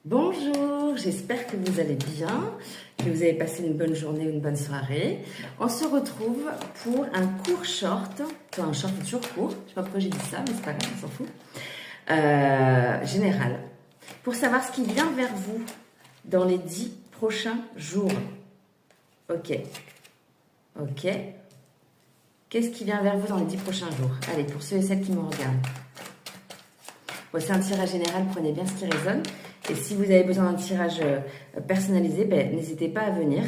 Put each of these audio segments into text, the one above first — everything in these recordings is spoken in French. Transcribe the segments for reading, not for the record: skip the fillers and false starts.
Bonjour, j'espère que vous allez bien, que vous avez passé une bonne journée ou une bonne soirée. On se retrouve pour un court short, enfin un short toujours court, je sais pas pourquoi j'ai dit ça, mais c'est pas grave, on s'en fout, général, pour savoir ce qui vient vers vous dans les 10 prochains jours. Ok, qu'est-ce qui vient vers vous dans les 10 prochains jours? Allez, pour ceux et celles qui me regardent. Bon, c'est un tirage général, prenez bien ce qui résonne. Et si vous avez besoin d'un tirage personnalisé, n'hésitez pas à venir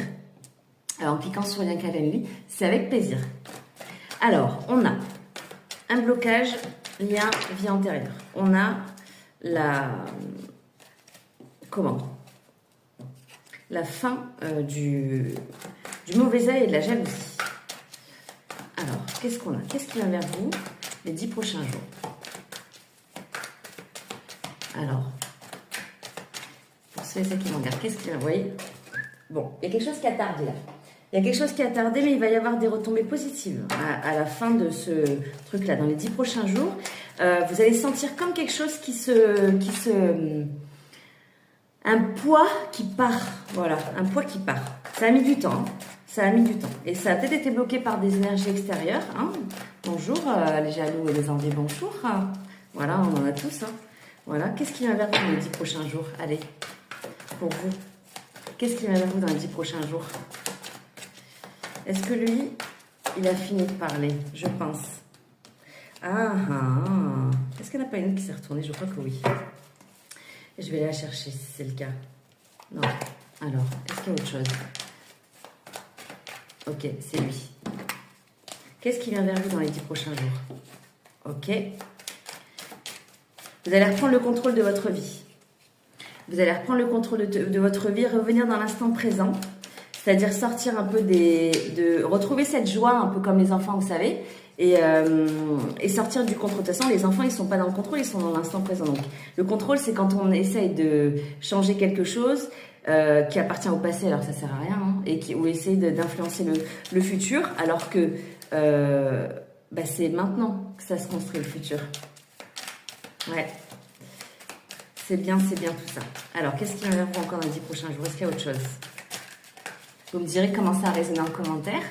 en cliquant sur le lien Calendly, c'est avec plaisir. Alors, on a un blocage, lien, vie antérieure. On a la fin du mauvais œil et de la jalousie. Alors, qu'est-ce qu'on a? Qu'est-ce qui vient vers vous les 10 prochains jours? Alors, pour ceux et celles qui me regardent, qu'est-ce qui vient? Vous voyez? Bon, il y a quelque chose qui a tardé là. Il y a quelque chose qui a tardé, mais il va y avoir des retombées positives à la fin de ce truc-là. Dans les 10 prochains jours, vous allez sentir comme quelque chose un poids qui part. Voilà, un poids qui part. Ça a mis du temps. Hein. Ça a mis du temps. Et ça a peut-être été bloqué par des énergies extérieures. Hein. Bonjour, les jaloux et les envieux, bonjour. Voilà, on en a tous. Hein. Voilà, qu'est-ce qui vient vers vous dans les 10 prochains jours? Allez, pour vous. Qu'est-ce qui vient vers vous dans les 10 prochains jours? Est-ce que lui, il a fini de parler? Je pense. Est-ce qu'il n'y en a pas une qui s'est retournée? Je crois que oui. Je vais aller la chercher si c'est le cas. Non. Alors, est-ce qu'il y a autre chose? Ok, c'est lui. Qu'est-ce qui vient vers vous dans les 10 prochains jours? Ok. Vous allez reprendre le contrôle de votre vie. Vous allez reprendre le contrôle de votre vie, revenir dans l'instant présent. C'est-à-dire sortir un peu retrouver cette joie, un peu comme les enfants, vous savez, et sortir du contrôle. De toute façon, les enfants, ils ne sont pas dans le contrôle, ils sont dans l'instant présent. Donc, le contrôle, c'est quand on essaye de changer quelque chose qui appartient au passé, alors que ça ne sert à rien, hein, ou essaye d'influencer le futur, alors que c'est maintenant que ça se construit, le futur. Ouais. C'est bien tout ça. Alors, qu'est-ce qui va vers vous encore dans les 10 prochains jours? Est-ce qu'il y a autre chose? Vous me direz comment ça a résonné en commentaire.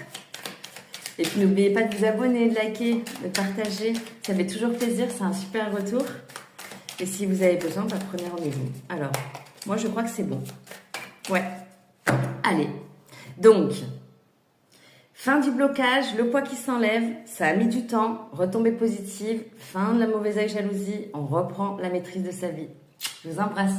Et puis, n'oubliez pas de vous abonner, de liker, de partager. Ça fait toujours plaisir, c'est un super retour. Et si vous avez besoin, prenez rendez-vous. Alors, moi, je crois que c'est bon. Ouais. Allez. Donc, fin du blocage, le poids qui s'enlève, ça a mis du temps, retombée positive, fin de la mauvaise œil jalousie, on reprend la maîtrise de sa vie. Je vous embrasse.